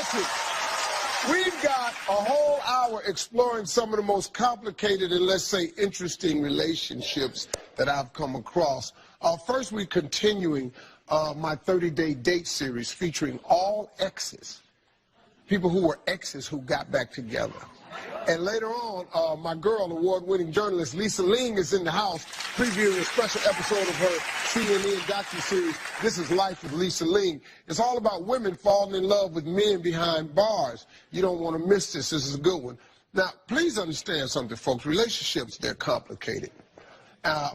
listen, we've got a whole hour exploring some of the most complicated and, let's say, interesting relationships that I've come across. First, we're continuing my 30-day date series featuring all exes, people who were exes who got back together. And later on, my girl, award-winning journalist Lisa Ling is in the house previewing a special episode of her CNN docuseries, This Is Life with Lisa Ling. It's all about women falling in love with men behind bars. You don't want to miss this. This is a good one. Now, please understand something, folks. Relationships, they're complicated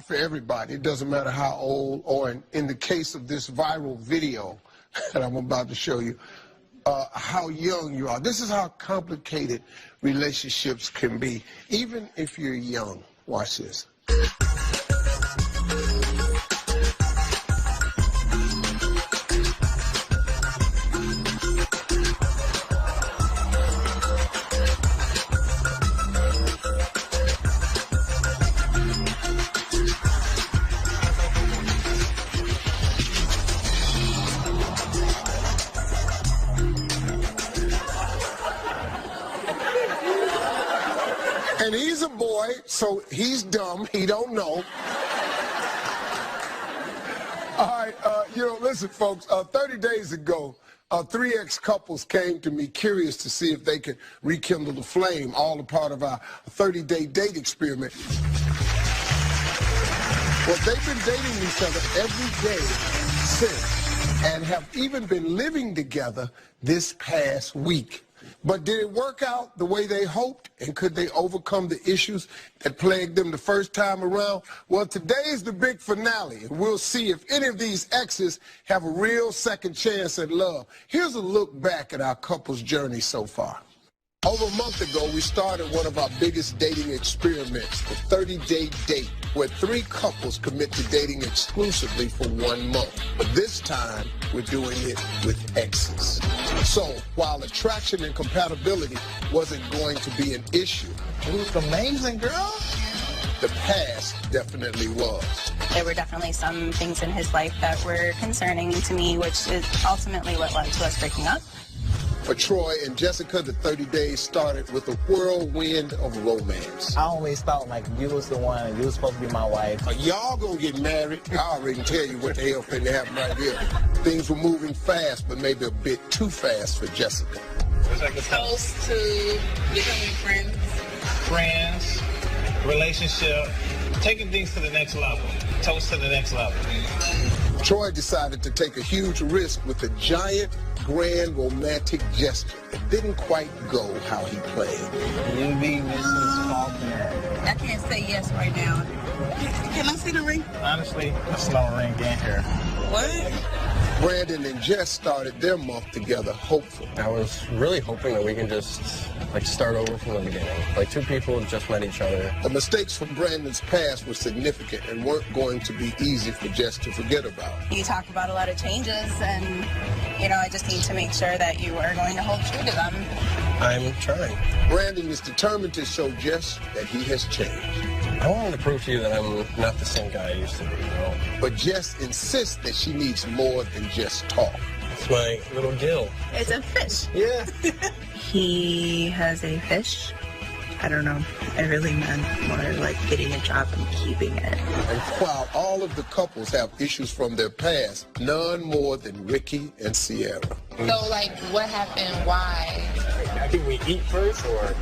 for everybody. It doesn't matter how old, or in the case of this viral video that I'm about to show you, how young you are. This is how complicated relationships can be, even if you're young. Watch this. And he's a boy, so he's dumb. He don't know. All right, listen, folks. 30 days ago, 3 ex-couples came to me curious to see if they could rekindle the flame, all a part of our 30-day date experiment. Well, they've been dating each other every day since, and have even been living together this past week. But did it work out the way they hoped? And could they overcome the issues that plagued them the first time around? Well, today is the big finale, and we'll see if any of these exes have a real second chance at love. Here's a look back at our couple's journey so far. Over a month ago, we started one of our biggest dating experiments, the 30-day date, where 3 couples commit to dating exclusively for 1 month. But this time, we're doing it with exes. So, while attraction and compatibility wasn't going to be an issue, it was amazing, girl. The past definitely was. There were definitely some things in his life that were concerning to me, which is ultimately what led to us breaking up. For Troy and Jessica, the 30 days started with a whirlwind of romance. I always thought, like, you was the one, you was supposed to be my wife. Y'all gonna get married. I already tell you what the hell finna happen right here. Things were moving fast, but maybe a bit too fast for Jessica. Close to becoming friends. Friends, relationship, taking things to the next level. Toast to the next level. Troy decided to take a huge risk with a giant, grand, romantic gesture that didn't quite go how he planned. You be Mrs. Faulkner. I can't say yes right now. Can I see the ring? Honestly, that's no ring in here. What? Brandon and Jess started their month together hopeful. I was really hoping that we can just, start over from the beginning. 2 people just met each other. The mistakes from Brandon's past were significant and weren't going to be easy for Jess to forget about. You talk about a lot of changes, and, I just need to make sure that you are going to hold true to them. I'm trying. Brandon is determined to show Jess that he has changed. I wanted to prove to you that I'm not the same guy I used to be, But Jess insists that she needs more than just talk. It's my little gill. It's a fish. Yeah. He has a fish. I don't know. I really meant more like getting a job and keeping it. And while all of the couples have issues from their past, none more than Ricky and Sierra. So, what happened? Why? I think we eat first, or?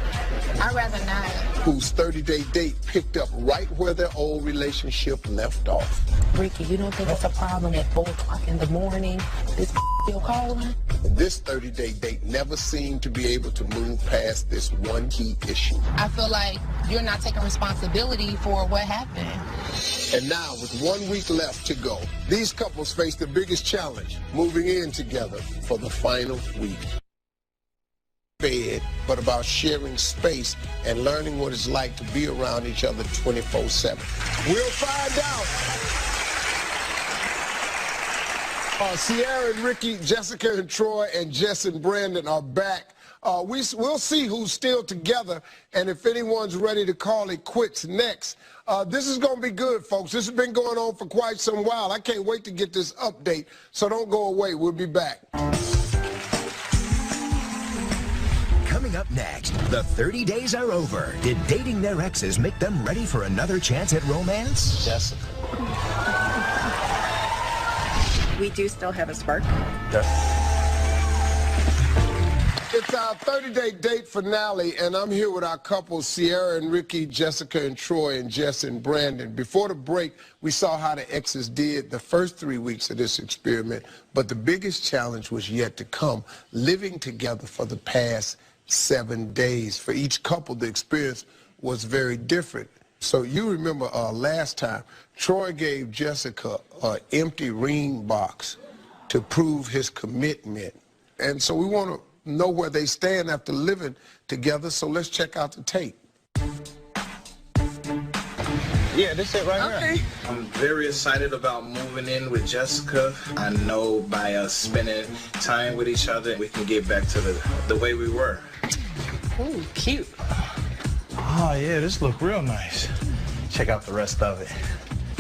I'd rather not. Whose 30-day date picked up right where their old relationship left off. Ricky, you don't think it's a problem at 4 o'clock in the morning? This still calling? This 30-day date never seemed to be able to move past this one key issue. I feel like you're not taking responsibility for what happened. And now, with 1 week left to go, these couples face the biggest challenge, moving in together for the final week. Bed, but about sharing space and learning what it's like to be around each other 24/7. We'll find out. Sierra and Ricky, Jessica and Troy, and Jess and Brandon are back. We'll see who's still together and if anyone's ready to call it quits next. This is going to be good, folks. This has been going on for quite some while. I can't wait to get this update, so don't go away. We'll be back. Coming up next, the 30 days are over. Did dating their exes make them ready for another chance at romance? Jessica. We do still have a spark. It's our 30-day date finale, and I'm here with our couples, Sierra and Ricky, Jessica and Troy, and Jess and Brandon. Before the break, we saw how the exes did the first 3 weeks of this experiment, but the biggest challenge was yet to come, living together for the past 7 days. For each couple, the experience was very different. So you remember last time, Troy gave Jessica an empty ring box to prove his commitment. And so we want to know where they stand after living together, so let's check out the tape. Yeah, this is it right Okay. here. I'm very excited about moving in with Jessica. I know by us spending time with each other, we can get back to the way we were. Ooh, cute. Oh yeah, this look real nice. Check out the rest of it.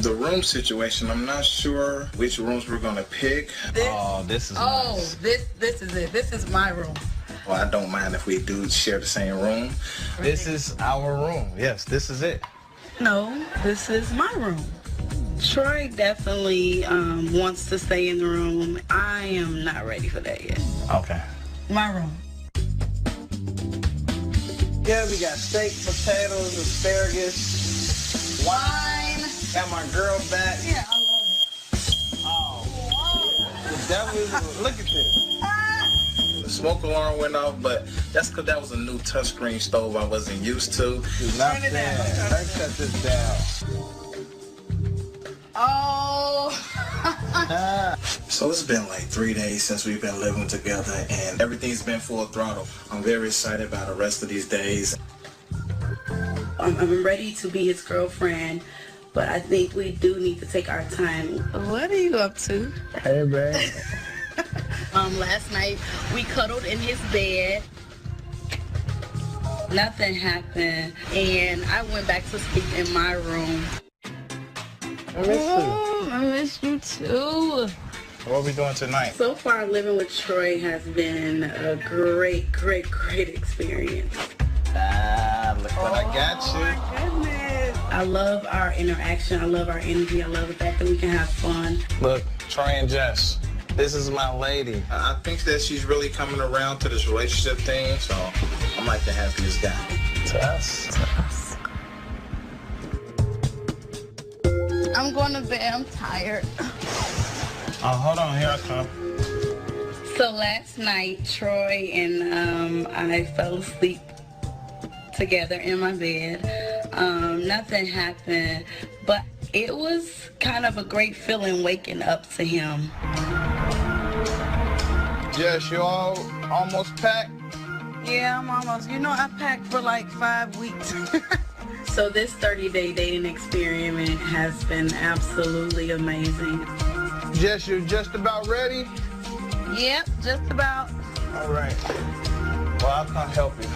The room situation, I'm not sure which rooms we're gonna pick. This is nice. This is it. This is my room. Well, I don't mind if we do share the same room. This is our room. Yes, this is it. No, this is my room. Troy definitely wants to stay in the room. I am not ready for that yet. Okay. My room. Yeah, we got steak, potatoes, asparagus, wine. Got my girl back. Yeah, I love it. Oh. The devil is, look at this. The smoke alarm went off, but that's because that was a new touchscreen stove I wasn't used to. Do not stand. Let's shut this down. Oh. So it's been like 3 days since we've been living together, and everything's been full throttle. I'm very excited about the rest of these days. I'm ready to be his girlfriend, but I think we do need to take our time. What are you up to? Hey, babe. Last night we cuddled in his bed. Nothing happened, and I went back to sleep in my room. I miss you. I miss you too. What are we doing tonight? So far, living with Troy has been a great experience. Look what I got you. My goodness. I love our interaction. I love our energy. I love the fact that we can have fun. Look, Troy and Jess, this is my lady. I think that she's really coming around to this relationship thing, so I'm like the happiest guy. To us. I'm going to bed. I'm tired. Oh, hold on. Here I come. So last night, Troy and I fell asleep together in my bed. Nothing happened, but it was kind of a great feeling waking up to him. Jess, you all almost packed? Yeah, I'm almost. You know, I packed for like 5 weeks. So this 30-day dating experiment has been absolutely amazing. Jess, you're just about ready? Yep, just about. All right. Well, I'll come help you.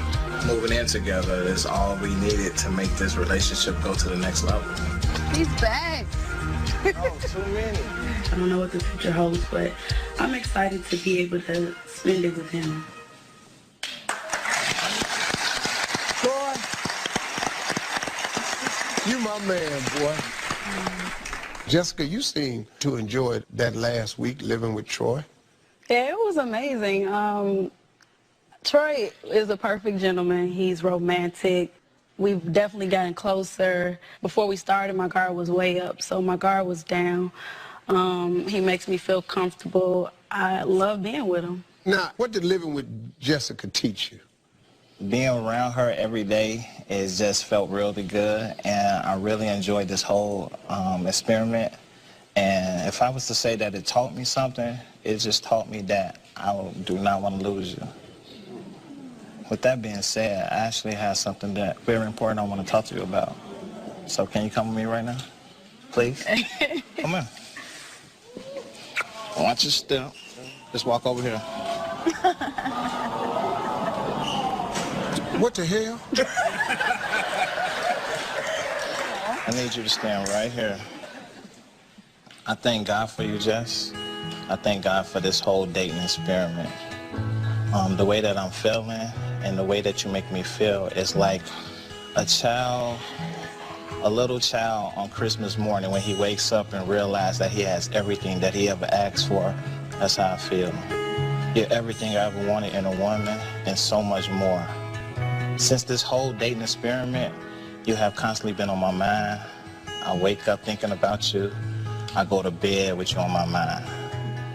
Moving in together is all we needed to make this relationship go to the next level. He's back. Oh, too many. I don't know what the future holds, but I'm excited to be able to spend it with him. Troy, you my man, boy. Jessica, you seem to enjoy that last week living with Troy. Yeah, it was amazing. Troy is a perfect gentleman. He's romantic. We've definitely gotten closer. Before we started, my guard was way up, so my guard was down. He makes me feel comfortable. I love being with him. Now, what did living with Jessica teach you? Being around her every day, it just felt really good, and I really enjoyed this whole experiment. And if I was to say that it taught me something, it just taught me that I do not want to lose you. With that being said, I actually have something that very important I want to talk to you about. So can you come with me right now? Please? Come in. Watch your step. Just walk over here. What the hell? I need you to stand right here. I thank God for you, Jess. I thank God for this whole dating experiment. The way that I'm feeling and the way that you make me feel is like a little child on Christmas morning when he wakes up and realizes that he has everything that he ever asked for. That's how I feel. You're everything I ever wanted in a woman and so much more. Since this whole dating experiment, you have constantly been on my mind. I wake up thinking about you. I go to bed with you on my mind.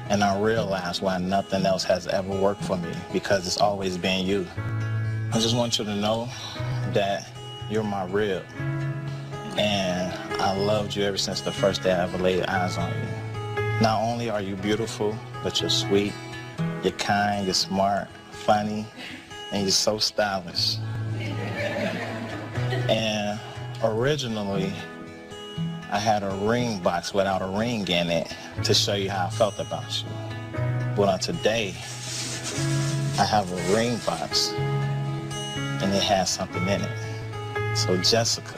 And I realize why nothing else has ever worked for me, because it's always been you. I just want you to know that you're my real. And I loved you ever since the first day I ever laid eyes on you. Not only are you beautiful, but you're sweet, you're kind, you're smart, funny, and you're so stylish. And originally, I had a ring box without a ring in it to show you how I felt about you. But today, I have a ring box, and it has something in it. So, Jessica.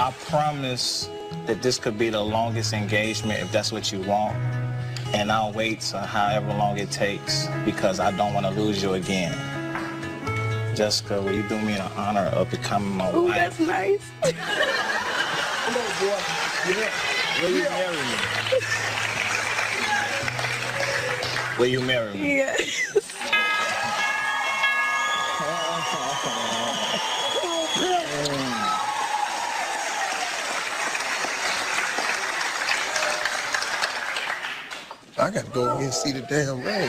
I promise that this could be the longest engagement if that's what you want. And I'll wait till however long it takes because I don't want to lose you again. Jessica, will you do me the honor of becoming my wife? That's nice. Come on, boy. Yeah. Will you marry me? Will you marry me? Yes. I got to go in and see the damn ring.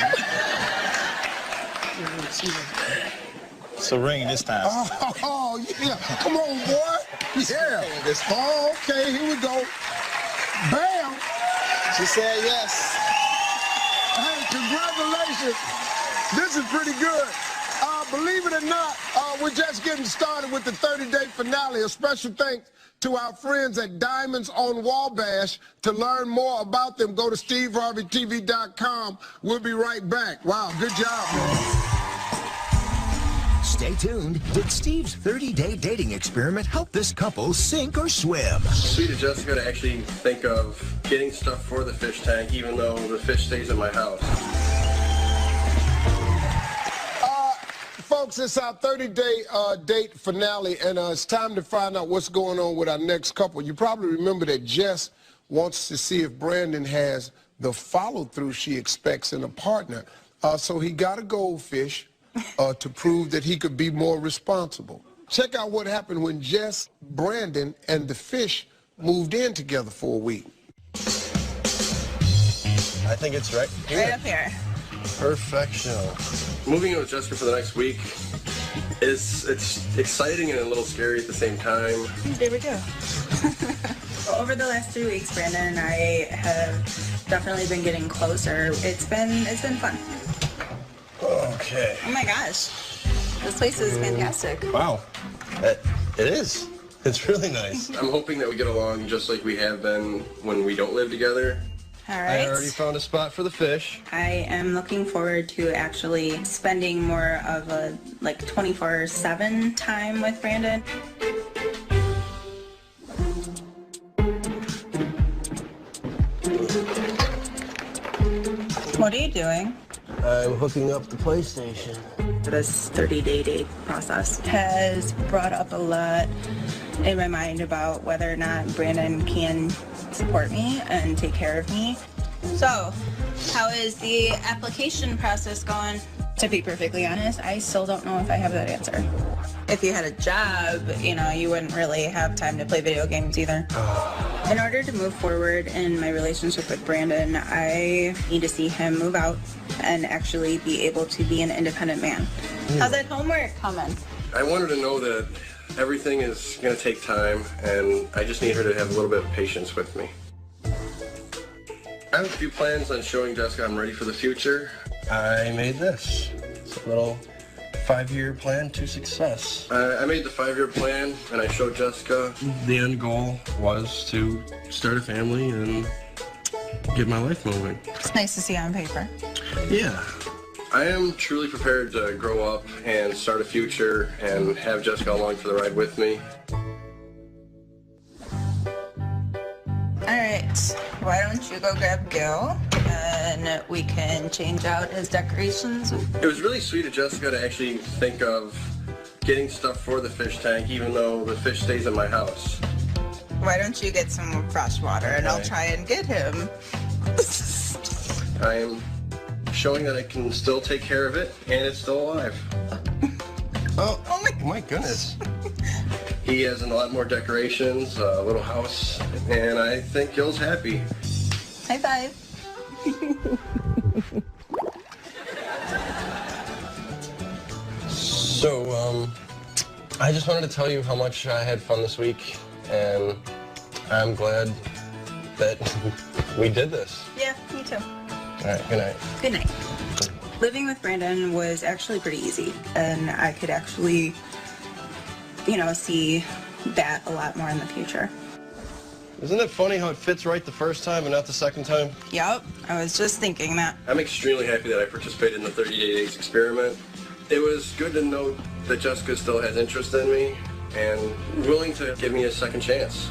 It's a ring this time. Oh, yeah. Come on, boy. Yeah. Oh, okay, here we go. Bam. She said yes. Hey, congratulations. This is pretty good. Believe it or not, we're just getting started with the 30-day finale. A special thanks to our friends at Diamonds on Wabash. To learn more about them, go to SteveHarveyTV.com. We'll be right back. Wow, good job, man. Stay tuned. Did Steve's 30-day dating experiment help this couple sink or swim? Sweet of Jessica to actually think of getting stuff for the fish tank, even though the fish stays in my house. Folks, it's our 30-day date finale, and it's time to find out what's going on with our next couple. You probably remember that Jess wants to see if Brandon has the follow-through she expects in a partner. So he got a goldfish to prove that he could be more responsible. Check out what happened when Jess, Brandon, and the fish moved in together for a week. I think it's right here. Right up here. Perfection. Moving in with Jessica for the next week it's exciting and a little scary at the same time. There we go. Over the last 3 weeks, Brandon and I have definitely been getting closer. It's been fun. Okay. Oh my gosh, this place is fantastic. Wow, it is. It's really nice. I'm hoping that we get along just like we have been when we don't live together. All right. I already found a spot for the fish. I am looking forward to actually spending more of a 24/7 time with Brandon. What are you doing? I'm hooking up the PlayStation. This 30-day date process has brought up a lot in my mind about whether or not Brandon can support me and take care of me. So, how is the application process going? To be perfectly honest, I still don't know if I have that answer. If you had a job, you wouldn't really have time to play video games either. In order to move forward in my relationship with Brandon, I need to see him move out and actually be able to be an independent man. How's that homework coming? I want her to know that everything is going to take time, and I just need her to have a little bit of patience with me. I have a few plans on showing Jessica I'm ready for the future. I made this. It's a little 5-year plan to success. I made the 5-year plan, and I showed Jessica. The end goal was to start a family and get my life moving. It's nice to see on paper. Yeah. I am truly prepared to grow up and start a future and have Jessica along for the ride with me. why don't you go grab Gil and we can change out his decorations? It was really sweet of Jessica to actually think of getting stuff for the fish tank, even though the fish stays in my house. Why don't you get some fresh water and I'll try and get him. I am showing that I can still take care of it and it's still alive. Oh my goodness. He has a lot more decorations, a little house, and I think Gil's happy. High five. So, I just wanted to tell you how much I had fun this week, and I'm glad that we did this. Yeah, me too. All right, good night. Good night. Living with Brandon was actually pretty easy, and I could actually, you know, see that a lot more in the future. Isn't it funny how it fits right the first time and not the second time? Yep, I was just thinking that. I'm extremely happy that I participated in the 30 days experiment. It was good to know that Jessica still has interest in me and willing to give me a second chance.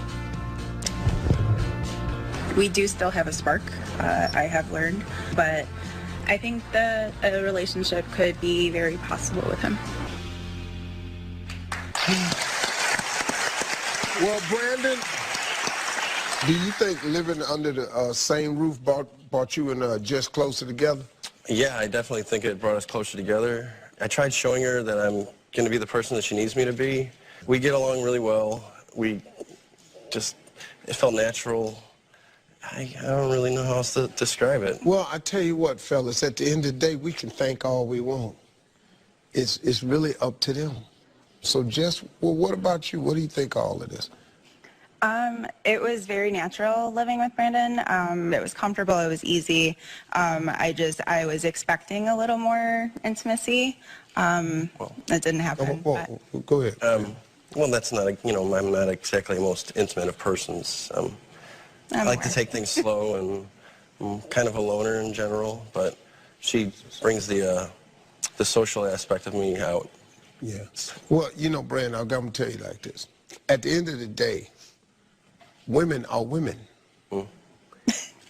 We do still have a spark, I have learned, but I think that a relationship could be very possible with him. Well, Brandon, do you think living under the same roof brought you and Jess closer together? Yeah, I definitely think it brought us closer together. I tried showing her that I'm going to be the person that she needs me to be. We get along really well. It felt natural. I don't really know how else to describe it. Well, I tell you what, fellas, at the end of the day, we can think all we want. It's really up to them. So, Jess, well, what about you? What do you think of all of this? It was very natural living with Brandon. It was comfortable. It was easy. I was expecting a little more intimacy. That didn't happen. Go ahead. Well, that's not, I'm not exactly the most intimate of persons. I like to take things slow, and I'm kind of a loner in general, but she brings the social aspect of me out. Yeah. Well, Brandon, I'm going to tell you like this. At the end of the day, women are women.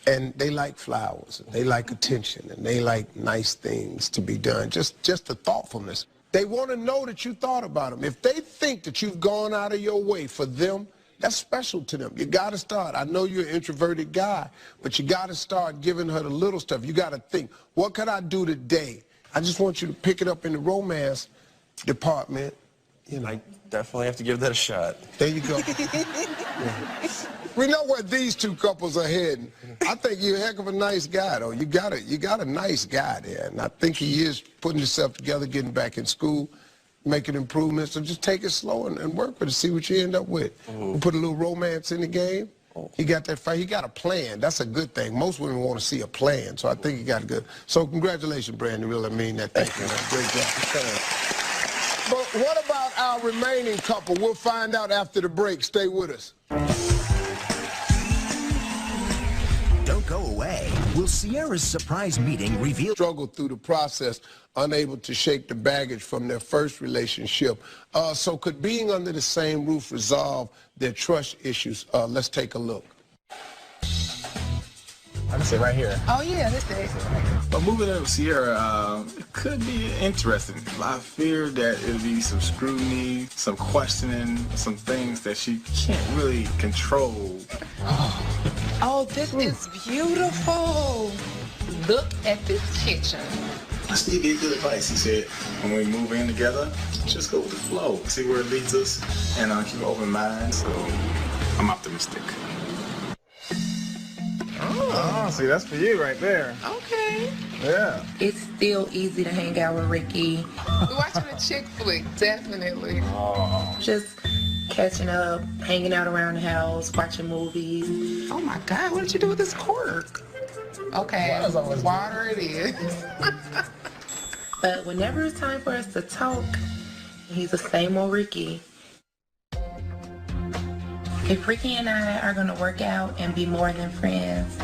And they like flowers, and they like attention, and they like nice things to be done, just the thoughtfulness. They want to know that you thought about them. If they think that you've gone out of your way for them, that's special to them. You got to start. I know you're an introverted guy, but you got to start giving her the little stuff. You got to think, what could I do today? I just want you to pick it up in the romance department. I definitely have to give that a shot. There you go. Yeah. We know where these two couples are heading. I think you're a heck of a nice guy, though. You got a nice guy there, and I think he is putting himself together, getting back in school, making improvements. So just take it slow and work with it, see what you end up with. We'll put a little romance in the game. He got that fight. He got a plan. That's a good thing. Most women want to see a plan, so I think he got a good. So congratulations, Brandon. Really mean that. Thank you. Great job. But what about our remaining couple? We'll find out after the break. Stay with us. Don't go away. Will Sierra's surprise meeting reveal... Struggled through the process, unable to shake the baggage from their first relationship. So could being under the same roof resolve their trust issues? Let's take a look. I can sit right here. Oh, yeah, this day. But moving in with Sierra, it could be interesting. I fear that it'll be some scrutiny, some questioning, some things that she can't really control. Oh, this is beautiful. Look at this kitchen. Steve gave good advice. He said, when we move in together, just go with the flow. See where it leads us, and keep an open mind. So I'm optimistic. Oh, see, that's for you right there. Okay. Yeah. It's still easy to hang out with Ricky. We're watching a chick flick, definitely. Oh. Just catching up, hanging out around the house, watching movies. Oh my God, what did you do with this cork? Okay, water it is. But whenever it's time for us to talk, he's the same old Ricky. If Ricky and I are gonna work out and be more than friends,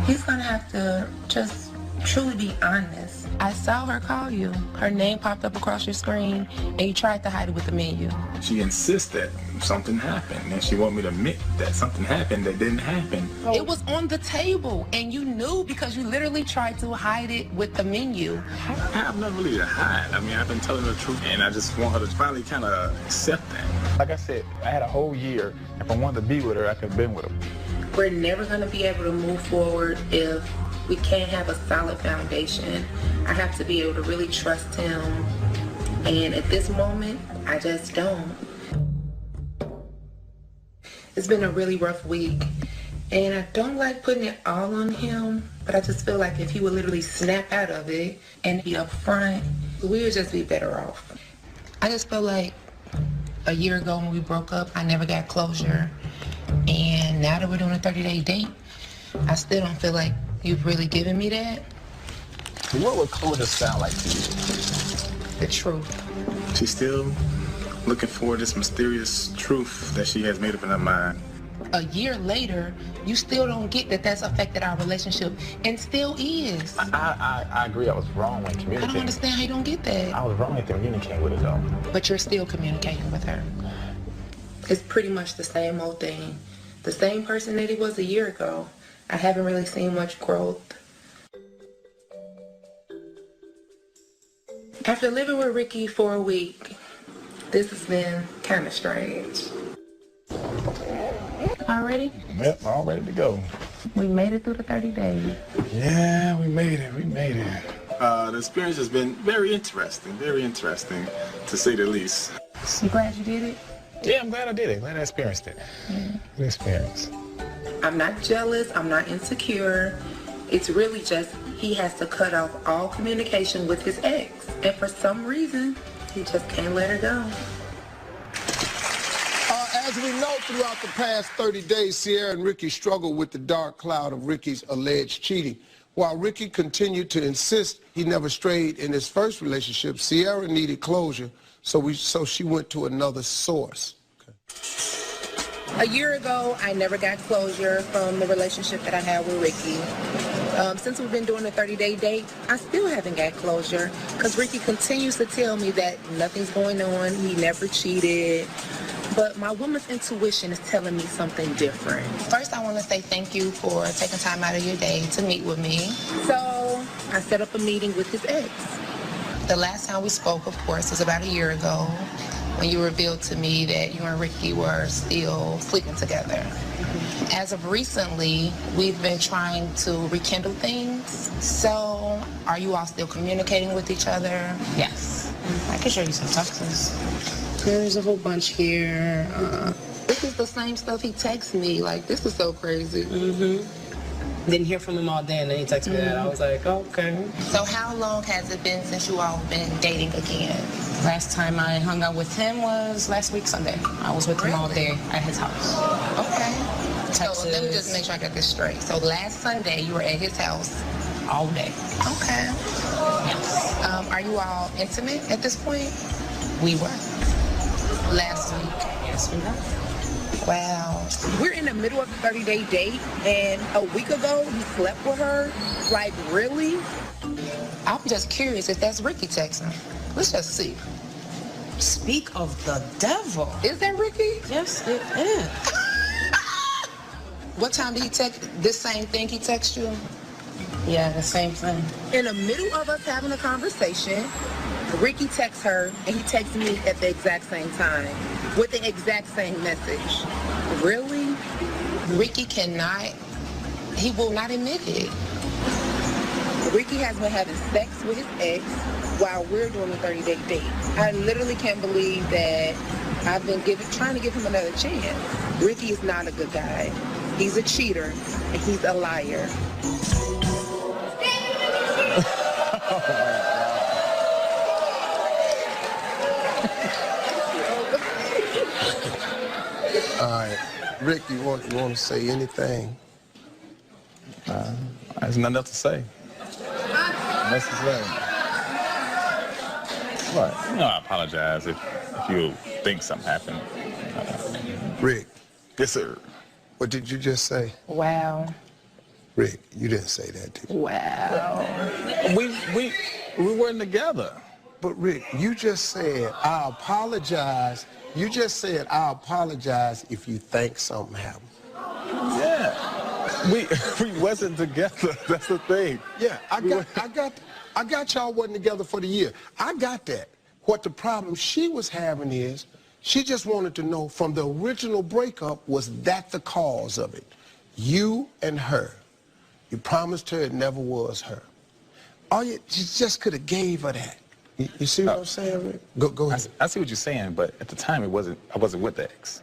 he's gonna have to just truly be honest I saw her call you. Her name popped up across your screen, and you tried to hide it with the menu. She insists that something happened, and she want me to admit that something happened that didn't happen. It was on the table, and you knew because you literally tried to hide it with the menu. I have nothing really to hide. I mean, I've been telling the truth, and I just want her to finally kind of accept that. Like I said, I had a whole year. If I wanted to be with her, I could have been with her. We're never going to be able to move forward if we can't have a solid foundation. I have to be able to really trust him, and at this moment, I just don't. It's been a really rough week, and I don't like putting it all on him, but I just feel like if he would literally snap out of it and be upfront, we would just be better off. I just feel like a year ago when we broke up, I never got closure, and now that we're doing a 30-day date, I still don't feel like you've really given me that. What would closure sound like to you? The truth. She's still looking for this mysterious truth that she has made up in her mind. A year later, you still don't get that that's affected our relationship, and still is. I agree. I was wrong when communicating. I don't understand how you don't get that. I was wrong in communicating with her, though. But you're still communicating with her. It's pretty much the same old thing. The same person that he was a year ago. I haven't really seen much growth. After living with Ricky for a week, this has been kind of strange. All ready? Yep, all ready to go. We made it through the 30 days. Yeah, we made it. The experience has been very interesting, to say the least. You glad you did it? Yeah, I'm glad I did it. Glad I experienced it. Yeah. Good experience. I'm not jealous. I'm not insecure. It's really just he has to cut off all communication with his ex. And for some reason, he just can't let her go. As we know, throughout the past 30 days, Sierra and Ricky struggled with the dark cloud of Ricky's alleged cheating. While Ricky continued to insist he never strayed in his first relationship, Sierra needed closure, so she went to another source. A year ago, I never got closure from the relationship that I had with Ricky. Since we've been doing a 30-day date, I still haven't got closure because Ricky continues to tell me that nothing's going on, he never cheated. But my woman's intuition is telling me something different. First, I want to say thank you for taking time out of your day to meet with me. So I set up a meeting with his ex. The last time we spoke, of course, was about a year ago when you revealed to me that you and Ricky were still sleeping together. As of recently, we've been trying to rekindle things. So are you all still communicating with each other? Yes. I can show you some texts. There's a whole bunch here. This is the same stuff he texts me. Like, this is so crazy. Didn't hear from him all day, and then he texted me that. I was like, okay. So how long has it been since you all been dating again? Last time I hung out with him was last week Sunday. I was with him all day at his house. Okay. Texas. So let me just make sure I got this straight. So last Sunday, you were at his house all day. Okay. Yes. Are you all intimate at this point? We were. Last week. Yes, we were. Wow. We're in the middle of a 30-day date, and a week ago, he slept with her. Like, really? I'm just curious if that's Ricky texting. Let's just see. Speak of the devil. Is that Ricky? Yes, it is. What time did he text? This same thing he texted you? Yeah, the same thing. In the middle of us having a conversation, Ricky texts her, and he texts me at the exact same time with the exact same message. Really? Ricky cannot, he will not admit it. Ricky has been having sex with his ex while we're doing a 30-day date. I literally can't believe that I've been trying to give him another chance. Ricky is not a good guy. He's a cheater, and he's a liar. All right, Rick, you want to say anything? There's nothing else to say. Nothing to say. Right. I apologize if you think something happened. Rick. Yes, sir. What did you just say? Wow. Rick, you didn't say that, did you? Wow. We weren't together. But Rick, you just said, I apologize. You just said, I apologize if you think something happened. Yeah. We wasn't together. That's the thing. Yeah, I got y'all wasn't together for the year. I got that. What the problem she was having is, she just wanted to know from the original breakup, was that the cause of it? You and her. You promised her it never was her. You just could have gave her that. You see what I'm saying, Rick? Go ahead. I see what you're saying, but at the time I wasn't with the ex.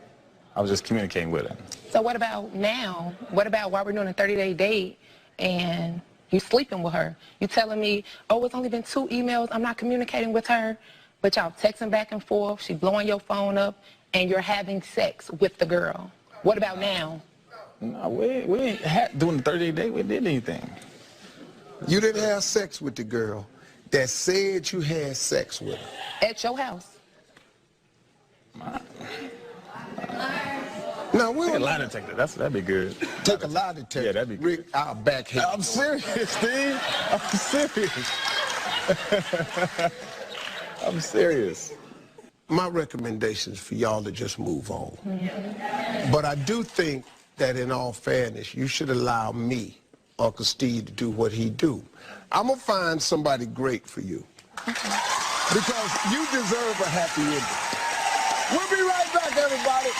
I was just communicating with her. So what about now? What about while we're doing a 30-day date and you sleeping with her? You telling me, oh, it's only been 2 emails, I'm not communicating with her, but y'all texting back and forth, she blowing your phone up, and you're having sex with the girl. What about now? No, we ain't doing the 30-day date, we did anything. You didn't have sex with the girl that said you had sex with her. At your house. No, we'll take a lie detector. That'd be good. Take a lie detector. Yeah, that'd be good. Rick, I'll backhand. I'm serious, Steve. I'm serious. I'm serious. My recommendation is for y'all to just move on. But I do think that in all fairness, you should allow me, Uncle Steve, to do what he do. I'm going to find somebody great for you. Because you deserve a happy ending. We'll be right back, everybody.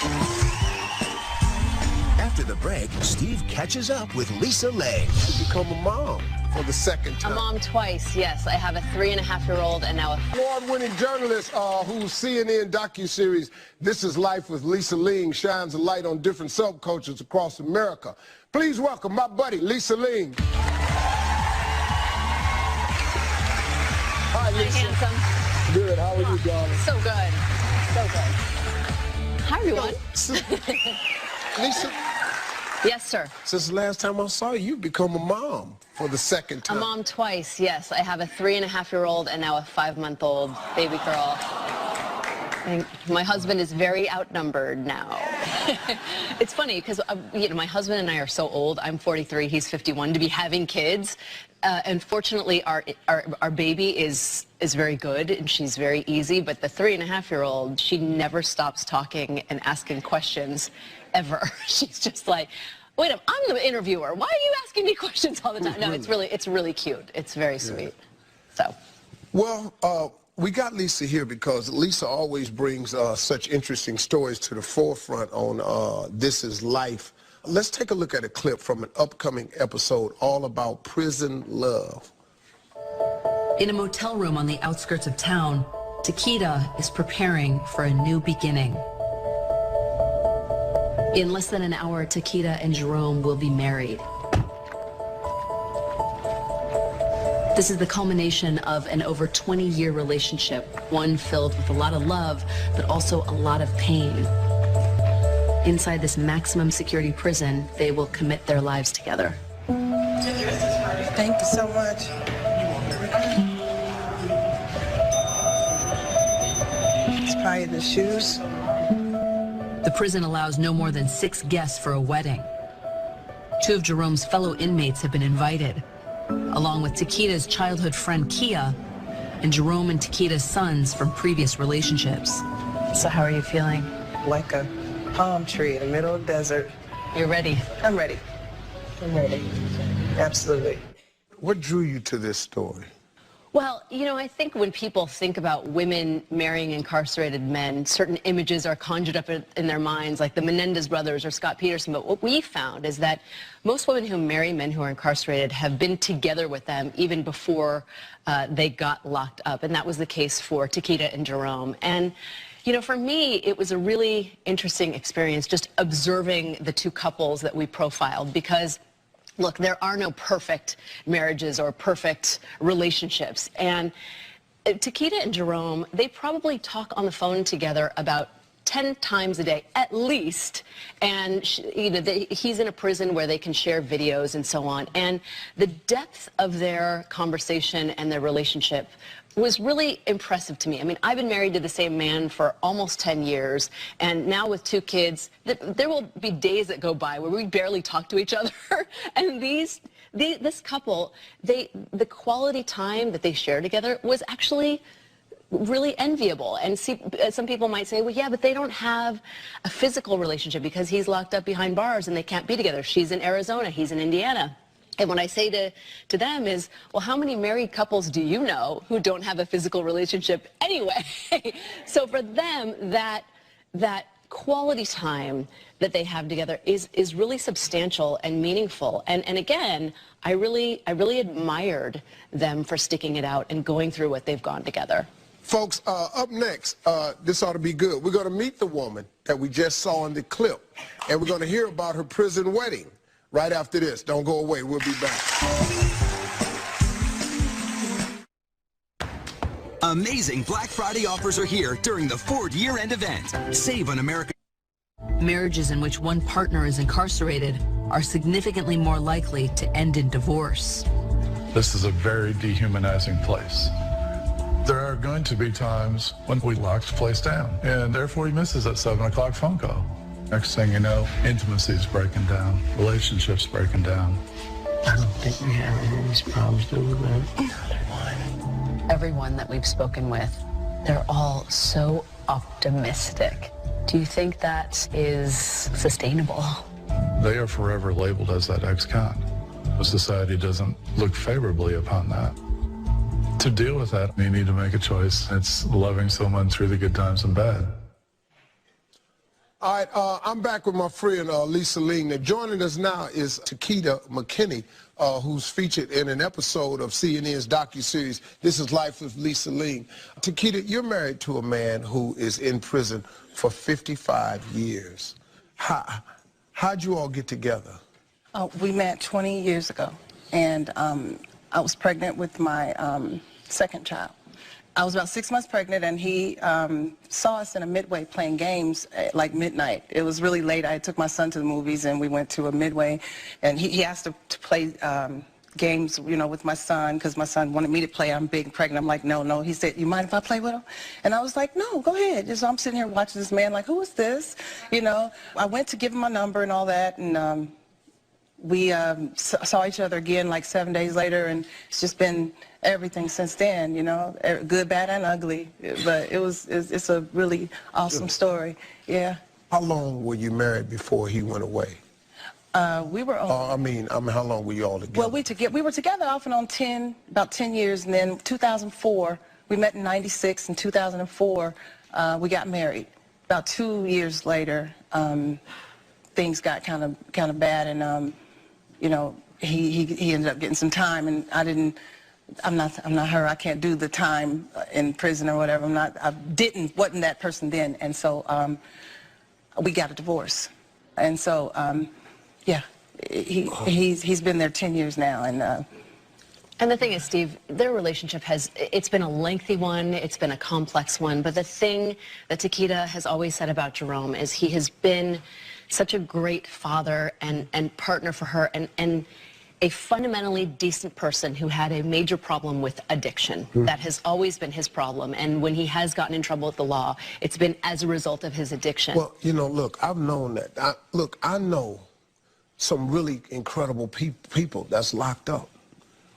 After the break, Steve catches up with Lisa Lang. You become a mom for the second time. A mom twice, yes. I have a 3.5-year-old and now a... Award-winning journalist whose CNN docuseries, This Is Life with Lisa Ling, shines a light on different subcultures across America. Please welcome my buddy, Lisa Ling. Hi, Lisa. Hi, handsome. Good. How are you, darling? So good. So good. Hi, everyone. Lisa. Yes, sir. Since the last time I saw you, you've become a mom for the second time. A mom twice, yes. I have a 3.5-year-old and now a 5-month-old baby girl. And my husband is very outnumbered now. It's funny because my husband and I are so old. I'm 43, he's 51. To be having kids, and fortunately our baby is very good and she's very easy. But the 3.5-year-old, she never stops talking and asking questions, ever. She's just like, wait, I'm the interviewer. Why are you asking me questions all the time? No, it's really cute. It's very sweet. So. Well, we got Lisa here because Lisa always brings such interesting stories to the forefront on This Is Life. Let's take a look at a clip from an upcoming episode all about prison love. In a motel room on the outskirts of town, Takeda is preparing for a new beginning. In less than an hour, Takeda and Jerome will be married. This is the culmination of an over 20-year relationship, one filled with a lot of love, but also a lot of pain. Inside this maximum security prison, they will commit their lives together. Thank you so much. It's probably the shoes. The prison allows no more than 6 guests for a wedding. 2 of Jerome's fellow inmates have been invited, along with Takeda's childhood friend Kia and Jerome and Takeda's sons from previous relationships. So how are you feeling? Like a palm tree in the middle of the desert. You're ready? I'm ready. I'm ready. Absolutely. What drew you to this story? Well, I think when people think about women marrying incarcerated men, certain images are conjured up in their minds, like the Menendez brothers or Scott Peterson. But what we found is that most women who marry men who are incarcerated have been together with them even before they got locked up. And that was the case for Takeda and Jerome. And for me, it was a really interesting experience just observing the 2 couples that we profiled because, look, there are no perfect marriages or perfect relationships. And Takeda and Jerome, they probably talk on the phone together about 10 times a day, at least. And he's in a prison where they can share videos and so on. And the depth of their conversation and their relationship was really impressive to me. I mean, I've been married to the same man for almost 10 years, and now with 2 kids, there will be days that go by where we barely talk to each other. And these this couple, the quality time that they share together was actually really enviable. And some people might say, well, yeah, but they don't have a physical relationship because he's locked up behind bars and they can't be together. She's in Arizona, he's in Indiana. And what I say to them is, well, how many married couples do you know who don't have a physical relationship anyway? So for them, that quality time that they have together is really substantial and meaningful. And again, I really admired them for sticking it out and going through what they've gone together. Folks, up next, this ought to be good. We're going to meet the woman that we just saw in the clip, and we're going to hear about her prison wedding right after this. Don't go away. We'll be back. Amazing Black Friday offers are here during the Ford year-end event. Save on American... Marriages in which one partner is incarcerated are significantly more likely to end in divorce. This is a very dehumanizing place. There are going to be times when we lock the place down, and therefore he misses that 7 o'clock phone call. Next thing you know, intimacy is breaking down, relationships breaking down. I don't think we have any of these problems, do we, man? Everyone that we've spoken with, they're all so optimistic. Do you think that is sustainable? They are forever labeled as that ex-con. Society doesn't look favorably upon that. To deal with that, you need to make a choice. It's loving someone through the good times and bad. All right, I'm back with my friend Lisa Ling. Now, joining us now is Takeda McKinney, who's featured in an episode of CNN's docuseries, This is Life with Lisa Ling. Takeda, you're married to a man who is in prison for 55 years. How'd you all get together? We met 20 years ago, and I was pregnant with my second child. I was about 6 months pregnant, and he saw us in a Midway playing games at like midnight. It was really late. I took my son to the movies, and we went to a Midway, and he asked to play games, you know, with my son, because my son wanted me to play. I'm big and pregnant. I'm like, no. He said, you mind if I play with him? And I was like, no, go ahead. So I'm sitting here watching this man like, who is this? You know, I went to give him my number and all that, and we saw each other again like 7 days later, and it's just been everything since then, you know, good, bad, and ugly. But it's a really awesome story. Yeah. How long were you married before he went away? We were on... I mean, how long were you all together? Well, we were together off and on about 10 years, and then 2004, we met in 96. In 2004, we got married. About 2 years later, things got kind of bad, and you know, he ended up getting some time, and I'm not her. I can't do the time in prison or whatever. Wasn't that person then, and so we got a divorce, and so yeah, he's been there 10 years now, and the thing is, Steve, their relationship it's been a lengthy one, it's been a complex one, but the thing that Takeda has always said about Jerome is he has been such a great father and partner for her, and a fundamentally decent person who had a major problem with addiction. That has always been his problem, and when he has gotten in trouble with the law, it's been as a result of his addiction. Well, you know, look, I've known that. I know some really incredible people that's locked up.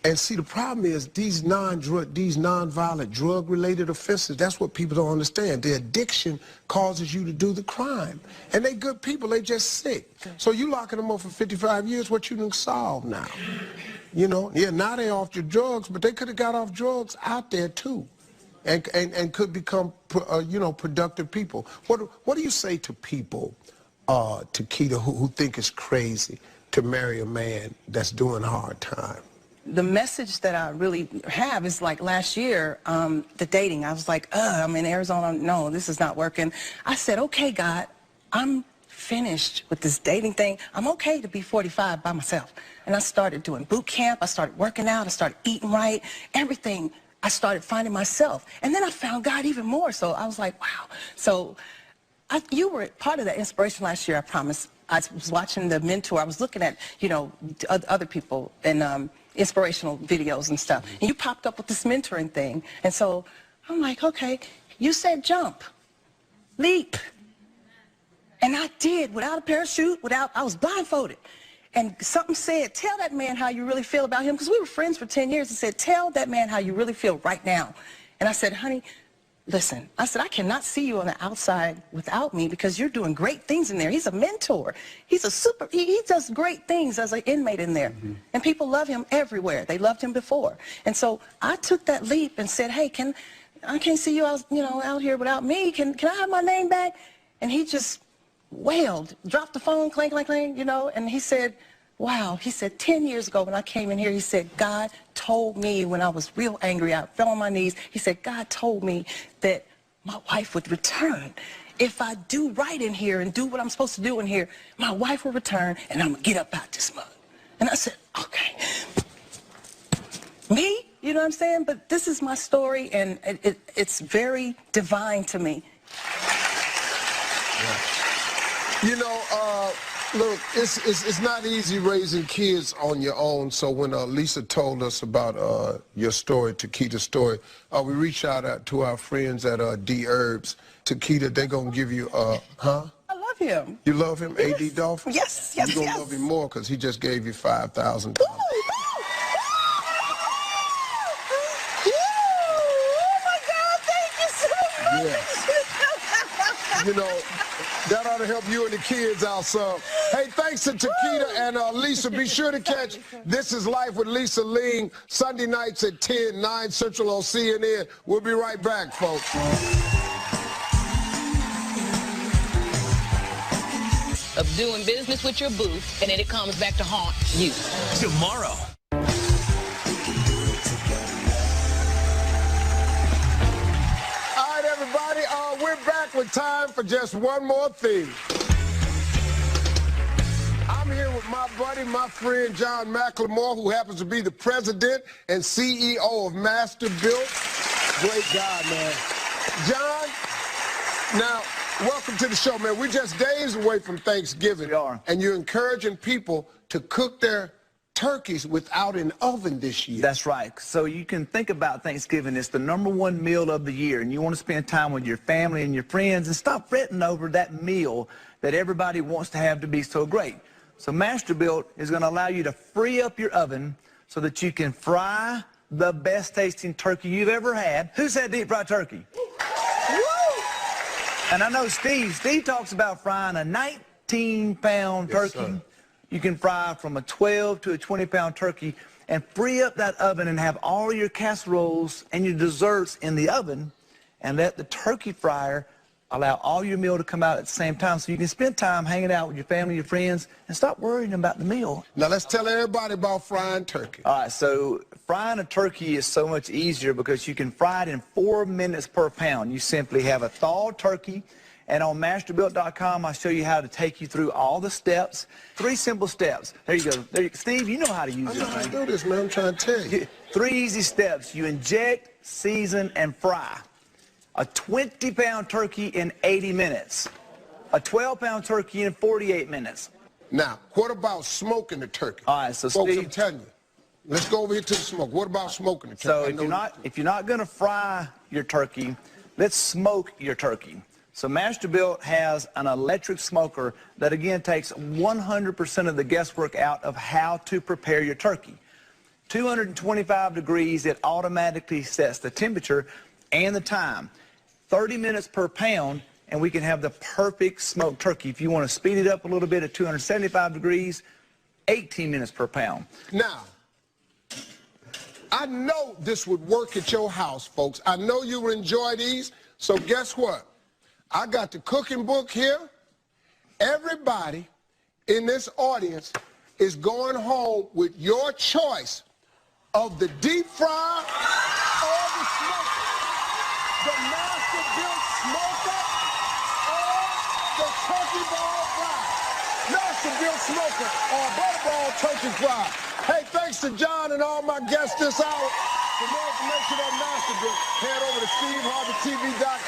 And see, the problem is these non-violent drug-related offenses, that's what people don't understand. The addiction causes you to do the crime. And they good people, they just sick. So you locking them up for 55 years, what you done solve now? You know, yeah, now they off your drugs, but they could have got off drugs out there too. And could become, you know, productive people. What do you say to people, Takeda, who think it's crazy to marry a man that's doing hard time? The message that I really have is like last year, the dating. I was like, I'm in Arizona. No, this is not working. I said, okay, God, I'm finished with this dating thing. I'm okay to be 45 by myself. And I started doing boot camp. I started working out. I started eating right. Everything. I started finding myself. And then I found God even more. So I was like, wow. So you were part of that inspiration last year, I promise. I was watching The Mentor. I was looking at, you know, other people and inspirational videos and stuff. And you popped up with this mentoring thing. And so I'm like, okay, you said jump, leap. And I did, without a parachute, I was blindfolded. And something said, tell that man how you really feel about him, because we were friends for 10 years. It said, tell that man how you really feel right now. And I said, honey, listen, I said, I cannot see you on the outside without me because you're doing great things in there. He's a mentor. He does great things as an inmate in there. And people love him everywhere. They loved him before. And so I took that leap and said, hey, I can't see you out, out here without me. Can I have my name back? And he just wailed, dropped the phone, clang, clang, clang, and he said, wow, he said, 10 years ago when I came in here, he said, God told me when I was real angry, I fell on my knees, he said, God told me that my wife would return. If I do right in here and do what I'm supposed to do in here, my wife will return and I'm going to get up out this mug. And I said, okay. Me? You know what I'm saying? But this is my story, and it's very divine to me. Look, it's not easy raising kids on your own. So when Lisa told us about your story, Takita's story, we reached out to our friends at D Herbs. Takita, they're gonna give you huh? I love him. You love him, yes. AD Dolphin? Yes, You're gonna love him more because he just gave you $5,000. Oh my God! Thank you so much. Yeah. That ought to help you and the kids out some. Hey, thanks to Takita and Lisa. Be sure to catch This Is Life with Lisa Ling Sunday nights at 10, 9 Central on CNN. We'll be right back, folks. Of doing business with your boo, and then it comes back to haunt you. Tomorrow. Everybody, we're back with time for just one more thing. I'm here with my buddy, my friend, John McLemore, who happens to be the president and CEO of Master Built. Great guy, man. John, now, welcome to the show, man. We're just days away from Thanksgiving. We are. And you're encouraging people to cook their turkeys without an oven this year. That's right. So you can think about Thanksgiving. It's the #1 meal of the year, and you want to spend time with your family and your friends and stop fretting over that meal that everybody wants to have to be so great. So Masterbuilt is going to allow you to free up your oven so that you can fry the best tasting turkey you've ever had. Who's had deep fried turkey? Woo! And I know Steve talks about frying a 19-pound turkey. Yes, you can fry from a 12 to a 20-pound turkey and free up that oven and have all your casseroles and your desserts in the oven and let the turkey fryer allow all your meal to come out at the same time so you can spend time hanging out with your family, your friends, and stop worrying about the meal. Now let's tell everybody about frying turkey. All right, so frying a turkey is so much easier because you can fry it in 4 minutes per pound. You simply have a thawed turkey, and on masterbuilt.com, I'll show you how to take you through all the steps. 3 simple steps. There you go. There you go. Steve, you know how to use this. I know how to do this, man. I'm trying to tell you. 3 easy steps. You inject, season, and fry. A 20-pound turkey in 80 minutes. A 12-pound turkey in 48 minutes. Now, what about smoking the turkey? All right, so folks, Steve, I'm telling you. Let's go over here to the smoke. What about smoking the turkey? So if you're not going to fry your turkey, let's smoke your turkey. So Masterbuilt has an electric smoker that again takes 100% of the guesswork out of how to prepare your turkey. 225 degrees, it automatically sets the temperature and the time. 30 minutes per pound, and we can have the perfect smoked turkey. If you want to speed it up a little bit at 275 degrees, 18 minutes per pound. Now, I know this would work at your house, folks. I know you would enjoy these, so guess what? I got the cooking book here. Everybody in this audience is going home with your choice of the deep fryer or the smoker. The Master-Built smoker or the turkey ball fry. Master-Built smoker or butterball turkey fry. Hey, thanks to John and all my guests this hour. For more information on Master-Built, head over to SteveHarveyTV.com.